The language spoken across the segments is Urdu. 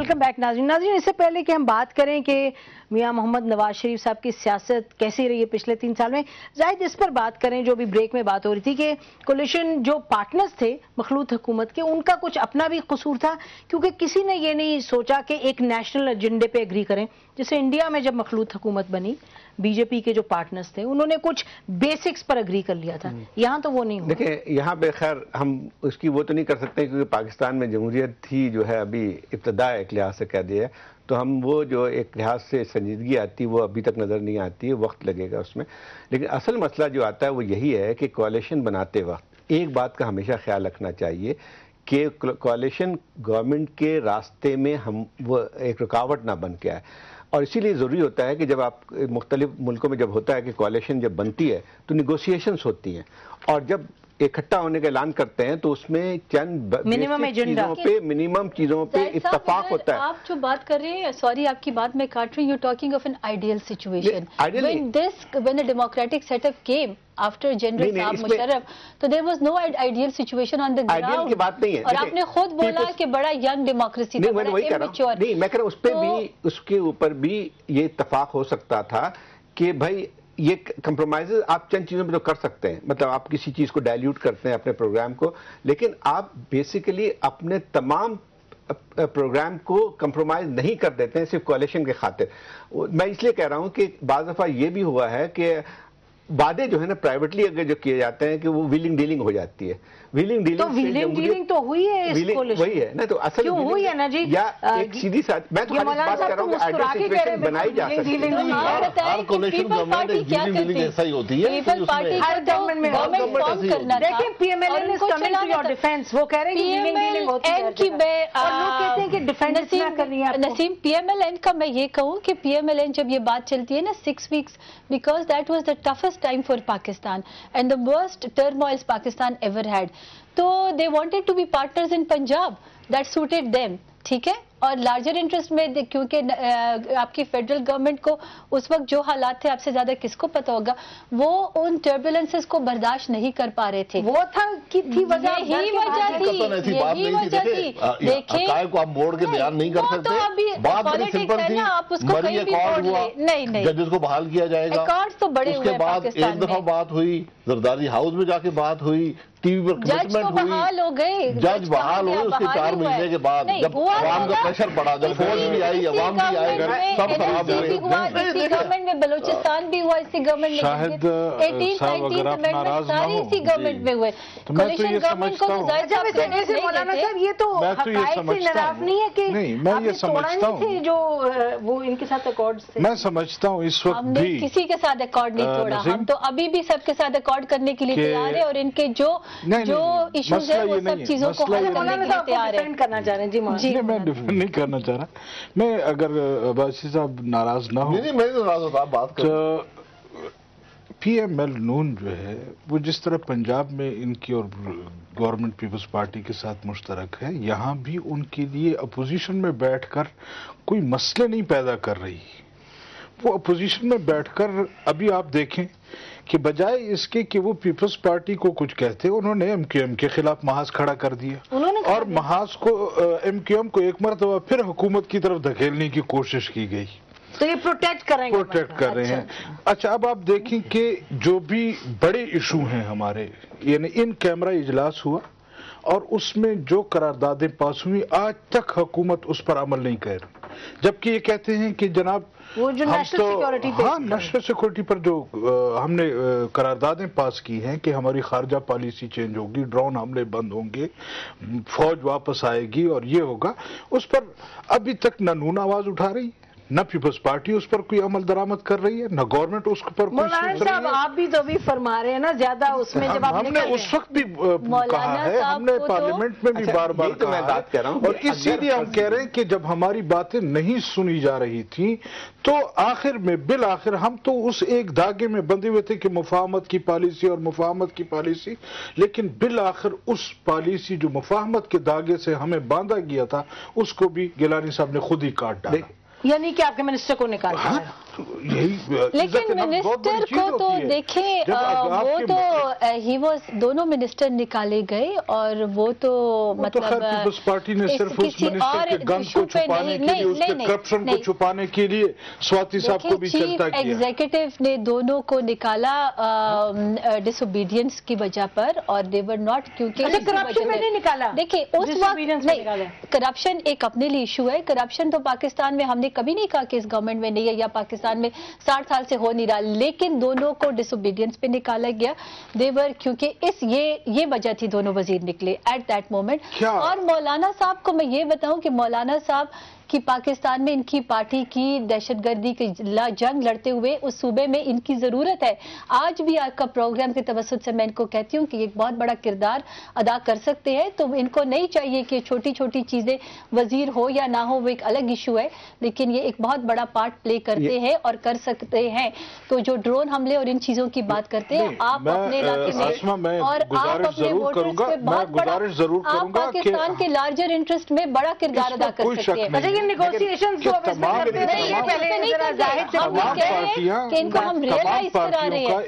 ویلکم بیک ناظرین. اس سے پہلے کہ ہم بات کریں کہ میاں محمد نواز شریف صاحب کی سیاست کیسی رہی ہے پچھلے 3 سال میں، زاہد اس پر بات کریں جو بھی بریک میں بات ہو رہی تھی کہ کولیشن جو پارٹنرز تھے مخلوط حکومت کے، ان کا کچھ اپنا بھی قصور تھا، کیونکہ کسی نے یہ نہیں سوچا کہ ایک نیشنل ایجنڈے پہ اگری کریں. جیسے انڈیا میں جب مخلوط حکومت بنی، بی جے پی کے جو پارٹنرز تھے انہوں نے کچھ بیسکس پر اگری کر لیا تھا، یہاں تو وہ نہیں ہوا. دیکھیں یہاں پہ خیر ہم اس کی وہ تو نہیں کر سکتے کیونکہ پاکستان میں جمہوریت تھی جو ہے ابھی ابتدا ایک لحاظ سے کہہ دیا ہے، تو ہم وہ جو ایک لحاظ سے سنجیدگی آتی وہ ابھی تک نظر نہیں آتی ہے، وقت لگے گا اس میں. لیکن اصل مسئلہ جو آتا ہے وہ یہی ہے کہ کوalition بناتے وقت ایک بات کا ہمیشہ خیال رکھنا چاہیے کہ کوalition گورنمنٹ کے راستے میں وہ ایک رکاوٹ نہ بن کے آئے. اور اسی لیے ضروری ہوتا ہے کہ جب آپ مختلف ملکوں میں جب ہوتا ہے کہ کوalition جب بنتی ہے تو نیگوسیشنز ہوتی ہیں، اور جب اکٹھا ہونے کا اعلان کرتے ہیں تو اس میں چند منیمم چیزوں پہ اتفاق ہوتا ہے. آپ جو بات کر رہے ہیں، سوری آپ کی بات میں کاٹ رہی ہوں، you talking of an ideal situation. when a democratic setup came after General Saab Musharraf, تو there was no ideal situation on the ground. Ideal کی بات نہیں ہے، اور آپ نے خود بولا کہ بڑا ینگ ڈیموکریسی تھا، بڑا immature. نہیں میں کہہ رہا ہوں اس کے اوپر بھی یہ اتفاق ہو سکتا تھا کہ بھائی یہ کمپرومائزز آپ چند چیزوں پہ تو کر سکتے ہیں، مطلب آپ کسی چیز کو ڈائلیوٹ کرتے ہیں اپنے پروگرام کو، لیکن آپ بیسیکلی اپنے تمام پروگرام کو کمپرومائز نہیں کر دیتے ہیں صرف کوalition کے خاطر. میں اس لیے کہہ رہا ہوں کہ بعض دفعہ یہ بھی ہوا ہے کہ وعدے جو ہے نا پرائیویٹلی اگر جو کیے جاتے ہیں کہ وہ ویلنگ ڈیلنگ ہو جاتی ہے. ویلنگ ڈیلنگ تو ہوئی ہے اس کولیشن، وہی ہے نا، تو اصل کیوں ہوئی ہے نا جی؟ یا ایک سیدھی ساتھ میں تو بات کر رہا ہوں کہ آئیڈیل سچویشن بنائی جا سکتی ہے. ہر کولیشن گورنمنٹ ڈیلنگ ایسا ہی ہوتی ہے. پیپل پارٹی ہر گورنمنٹ میں فارم کرنا تھا. دیکھیں P M L N is coming to your defence, وہ کہہ رہے ہیں کہ ڈیلنگ ہوتی ہے اور لوگ کہتے ہیں کہ ڈیفینس نہ کرنی ہے. نسیم پی ایم ایل این کا میں یہ کہوں کہ پی ایم ایل این جب یہ بات چلتی ہے نا 6 weeks، because that was the toughest time for Pakistan and the worst turmoils Pakistan ever had. تو they wanted to be partners in Punjab, that suited them. ٹھیک ہے، اور لارجر انٹرسٹ میں کیونکہ آپ کی فیڈرل گورنمنٹ کو اس وقت جو حالات تھے آپ سے زیادہ کس کو پتا ہوگا، وہ ان ٹربولنسز کو برداشت نہیں کر پا رہے تھے. وہ تھی وجہ تھی. دیکھیں حقائق کو آپ موڑ کے بیان نہیں کر سکتے. بات بڑی سمپل تھی، مری ایکارڈ ہوا، ججز کو بحال کیا جائے گا. اس کے بعد ایک دفعہ بات ہوئی، زرداری ہاؤس میں جا کے بات ہوئی، ٹی وی پر کمٹمنٹ ہوئی، بحال ہو گئے، جج بحال ہوئے. اس کے 4 مہینے کے بعد جب عوام کا پریشر پڑا، جب فوج بھی آئی، عوام بھی آئے، سب خراب ہو گئے. اسی گورنمنٹ میں بلوچستان بھی ہوا، اسی گورنمنٹ میں شاہد صاحب اگر آپ ناراض نہ ہو اسی گورنمنٹ میں ہوئے. تو میں تو یہ سمجھتا ہوں، مولانا صاحب یہ تو حقائق سے ناراض نہیں ہے کہ نہیں، میں یہ سمجھتا ہوں جو وہ ان کے ساتھ اکارڈ سے، میں سمجھتا ہوں اس وقت بھی کسی کے ساتھ اکارڈ نہیں توڑا. ہم تو ابھی بھی سب کے ساتھ اکارڈ کرنے کے لیے تیار ہیں، اور ان کے جو ایشوز ہیں وہ سب چیزوں کو حل کرنے کے لیے تیار ہیں. کرنا چاہ رہے ہیں جی؟ میں ڈیفینڈ نہیں کرنا چاہ رہا. میں اگر عباسی صاحب ناراض نہ ہو، نہیں میں ناراض ہوتا، بات کر. پی ایم ایل نون جو ہے وہ جس طرح پنجاب میں ان کی اور گورنمنٹ پیپلز پارٹی کے ساتھ مشترک ہے، یہاں بھی ان کے لیے اپوزیشن میں بیٹھ کر کوئی مسئلے نہیں پیدا کر رہی. وہ اپوزیشن میں بیٹھ کر ابھی آپ دیکھیں کہ بجائے اس کے کہ وہ پیپلز پارٹی کو کچھ کہتے، انہوں نے ایم کیو ایم کے خلاف محاذ کھڑا کر دیا، اور محاذ کو ایم کیو ایم کو ایک مرتبہ پھر حکومت کی طرف دھکیلنے کی کوشش کی گئی. تو یہ پروٹیکٹ کر رہے ہیں. اچھا اب آپ دیکھیں کہ جو بھی بڑے ایشو ہیں ہمارے، یعنی ان کیمرہ اجلاس ہوا اور اس میں جو قراردادیں پاس ہوئی آج تک حکومت اس پر عمل نہیں کر رہی، جبکہ یہ کہتے ہیں کہ جناب وہ جو نیشنل سیکورٹی پر جو ہم نے قراردادیں پاس کی ہیں کہ ہماری خارجہ پالیسی چینج ہوگی، ڈرون حملے بند ہوں گے، فوج واپس آئے گی اور یہ ہوگا، اس پر ابھی تک نہ نون آواز اٹھا رہی، نہ پیپلز پارٹی اس پر کوئی عمل درآمد کر رہی ہے، نہ گورنمنٹ اس پر کوئی مولانا صاحب آپ بھی تو بھی فرما رہے ہیں نا زیادہ اس میں، جب ہم نے اس وقت بھی کہا ہے، ہم نے پارلیمنٹ میں بھی بار بار کہا ہے، اور اسی لیے ہم کہہ رہے ہیں کہ جب ہماری باتیں نہیں سنی جا رہی تھیں تو آخر میں بالآخر ہم تو اس ایک دھاگے میں بندھے ہوئے تھے کہ مفاہمت کی پالیسی اور مفاہمت کی پالیسی، لیکن بالآخر اس پالیسی جو مفاہمت کے دھاگے سے ہمیں باندھا گیا تھا اس کو بھی گیلانی صاحب نے خود ہی کاٹ ڈالا. یعنی کہ آپ کے منسٹر کو نکالا ہے. لیکن منسٹر کو تو دیکھیں وہ تو ہی واز دونوں منسٹر نکالے گئے اور وہ تو مطلب پیپلز پارٹی نے صرف اس منسٹر کے گن کو چھپانے کے لیے، اس کے کرپشن کو چھپانے کے لیے سواتی صاحب کو بھی چلتا کیا. ایگزیکٹو نے دونوں کو نکالا ڈس اوبیڈینس کی وجہ پر اور دے ور ناٹ کیونکہ کرپشن میں نہیں نکالا. دیکھیں اس وقت نہیں، کرپشن ایک اپنے لیے ایشو ہے. کرپشن تو پاکستان میں ہم نے کبھی نہیں کہا کہ اس گورنمنٹ میں نہیں ہے یا پاکستان میں 60 سال سے ہو نہیں رہا، لیکن دونوں کو ڈس اوبیڈینس پہ نکالا گیا. دیور کیونکہ یہ وجہ تھی دونوں وزیر نکلے ایٹ دیٹ مومنٹ. اور مولانا صاحب کو میں یہ بتاؤں کہ مولانا صاحب کہ پاکستان میں ان کی پارٹی کی دہشت گردی کی جنگ لڑتے ہوئے اس صوبے میں ان کی ضرورت ہے. آج بھی آپ کا پروگرام کے توسط سے میں ان کو کہتی ہوں کہ ایک بہت بڑا کردار ادا کر سکتے ہیں. تو ان کو نہیں چاہیے کہ چھوٹی چھوٹی چیزیں وزیر ہو یا نہ ہو وہ ایک الگ ایشو ہے، لیکن یہ ایک بہت بڑا پارٹ پلے کرتے ہیں اور کر سکتے ہیں. تو جو ڈرون حملے اور ان چیزوں کی بات کرتے ہیں آپ اپنے علاقے میں اور آپ اپنے ووٹرز پہ بہت بڑا آپ پاکستان کے لارجر انٹرسٹ میں بڑا کردار ادا کر سکتے ہیں. نیگوسیشن کا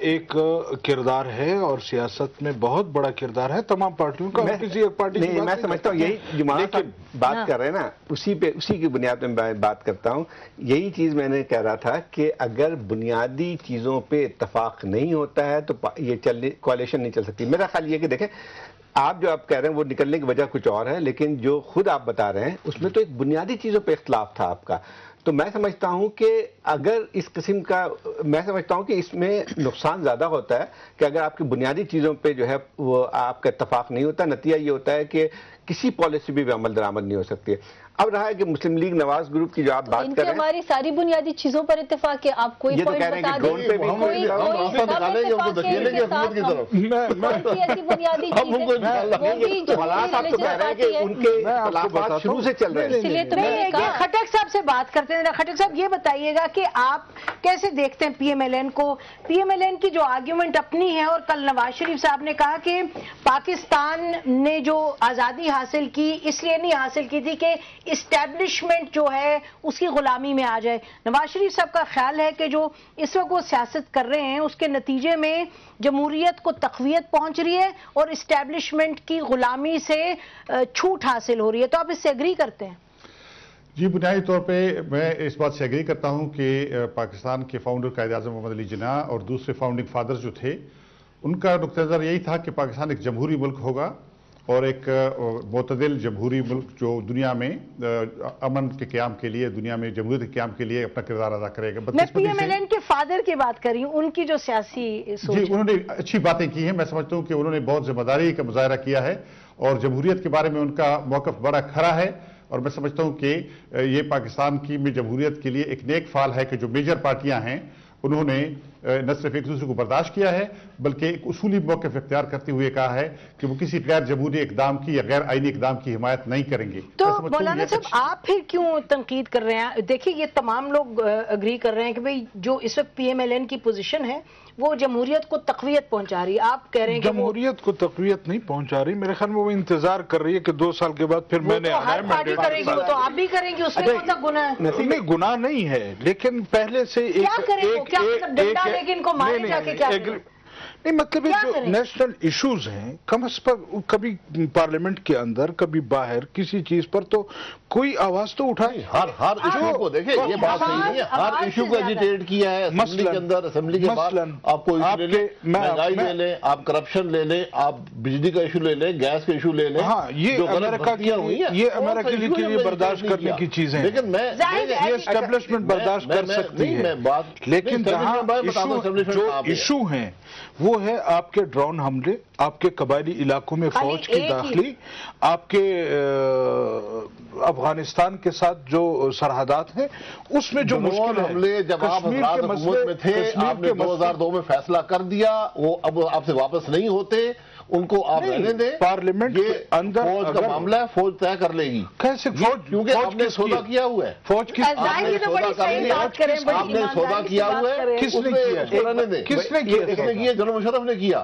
ایک کردار ہے اور سیاست میں بہت بڑا کردار ہے تمام پارٹیوں کا. کسی ایک پارٹی نہیں، میں سمجھتا ہوں یہی جو بات کر رہے ہیں نا اسی کی بنیاد پہ میں بات کرتا ہوں. یہی چیز میں نے کہہ رہا تھا کہ اگر بنیادی چیزوں پہ اتفاق نہیں ہوتا ہے تو یہ کوalition نہیں چل سکتی. میرا خیال یہ کہ دیکھیں آپ جو آپ کہہ رہے ہیں وہ نکلنے کی وجہ کچھ اور ہے، لیکن جو خود آپ بتا رہے ہیں اس میں تو ایک بنیادی چیزوں پہ اختلاف تھا آپ کا. تو میں سمجھتا ہوں کہ اگر اس قسم کا میں سمجھتا ہوں کہ اس میں نقصان زیادہ ہوتا ہے کہ اگر آپ کی بنیادی چیزوں پہ جو ہے وہ آپ کا اتفاق نہیں ہوتا. نتیجہ یہ ہوتا ہے کہ کسی پالیسی بھی عمل درآمد نہیں ہو سکتی. اب رہا ہے کہ مسلم لیگ نواز گروپ کی جو آپ بات کر رہے ہیں ہماری ساری بنیادی چیزوں پر اتفاق ہے. آپ کوئی پوائنٹ بتا دیں شروع سے چل رہے ہیں. خٹک صاحب سے بات کرتے ہیں. خٹک صاحب یہ بتائیے گا کہ آپ کیسے دیکھتے ہیں پی ایم ایل این کو؟ پی ایم ایل این کی جو آرگیومنٹ اپنی ہے اور کل نواز شریف صاحب نے کہا کہ پاکستان نے جو آزادی حاصل کی اس لیے نہیں حاصل کی تھی کہ اسٹیبلشمنٹ جو ہے اس کی غلامی میں آ جائے. نواز شریف صاحب کا خیال ہے کہ جو اس وقت وہ سیاست کر رہے ہیں اس کے نتیجے میں جمہوریت کو تقویت پہنچ رہی ہے اور اسٹیبلشمنٹ کی غلامی سے چھوٹ حاصل ہو رہی ہے. تو آپ اس سے ایگری کرتے ہیں؟ جی، بنیادی طور پہ میں اس بات سے ایگری کرتا ہوں کہ پاکستان کے فاؤنڈر قائد اعظم محمد علی جناح اور دوسرے فاؤنڈنگ فادرز جو تھے ان کا نقطہ نظر یہی تھا کہ پاکستان ایک جمہوری ملک ہوگا اور ایک معتدل جمہوری ملک جو دنیا میں امن کے قیام کے لیے، دنیا میں جمہوریت کے قیام کے لیے اپنا کردار ادا کرے گا. میں پی ایم ایل این کے فادر کی بات کر رہی ہوں، ان کی جو سیاسی سوچ. جی، انہوں نے اچھی باتیں کی ہیں. میں سمجھتا ہوں کہ انہوں نے بہت ذمہ داری کا مظاہرہ کیا ہے اور جمہوریت کے بارے میں ان کا موقف بڑا کھڑا ہے. اور میں سمجھتا ہوں کہ یہ پاکستان کی میں جمہوریت کے لیے ایک نیک فعل ہے کہ جو میجر پارٹیاں ہیں انہوں نے نہ صرف ایک دوسرے کو برداشت کیا ہے بلکہ ایک اصولی موقف اختیار کرتے ہوئے کہا ہے کہ وہ کسی غیر جمہوری اقدام کی یا غیر آئینی اقدام کی حمایت نہیں کریں گے. تو مولانا صاحب آپ پھر کیوں تنقید کر رہے ہیں؟ دیکھیے یہ تمام لوگ اگری کر رہے ہیں کہ بھئی جو اس وقت پی ایم ایل این کی پوزیشن ہے وہ جمہوریت کو تقویت پہنچا رہی ہے. آپ کہہ رہے ہیں کہ جمہوریت کو تقویت نہیں پہنچا رہی. میرے خیال میں وہ انتظار کر رہی ہے کہ 2 سال کے بعد پھر میں نے ہر پارٹی کرے گی، وہ تو آپ بھی کریں گے. اس میں کون سا گناہ ہے؟ نہیں، گناہ نہیں ہے، لیکن پہلے سے کیا کریں وہ؟ کیا مطلب ڈنڈا لے کے ان کو مارے جا کے کیا کریں؟ نہیں، مطلب جو نیشنل ایشوز ہیں کم از کم کبھی پارلیمنٹ کے اندر کبھی باہر کسی چیز پر تو کوئی آواز تو اٹھائے. ہر ایشو کو دیکھیں، یہ بات صحیح نہیں ہے. ہر ایشو کو ایجیٹیٹ کیا ہے اسمبلی کے اندر. اسمبلی کے بعد آپ کو ایشو لے لیں، مہنگائی لے لیں، آپ کرپشن لے لیں، آپ بجلی کا ایشو لے لیں، گیس کا ایشو لے لیں. ہاں، یہ امریکہ کے لیے برداشت کرنے کی چیزیں، لیکن میں یہ اسٹیبلشمنٹ برداشت کر سکتی ہے. لیکن جہاں جو ایشو ہیں وہ ہے آپ کے ڈرون حملے، آپ کے قبائلی علاقوں میں فوج کی داخلی، آپ کے افغانستان کے ساتھ جو سرحدات ہیں اس میں جو مشکل حملے. جب آپ حضرات حکومت میں تھے آپ نے 2002 میں فیصلہ کر دیا، وہ اب آپ سے واپس نہیں ہوتے. ان کو آپ رہنے دیں. پارلیمنٹ کے اندر فوج کا معاملہ ہے، فوج طے کر لے گی. کیسے فوج؟ کیونکہ آپ نے سودا کیا ہوا ہے. فوج کی آپ نے سودا کیا ہوا ہے. کس نے کیا؟ کس نے کیا؟ جنرل مشرف نے کیا.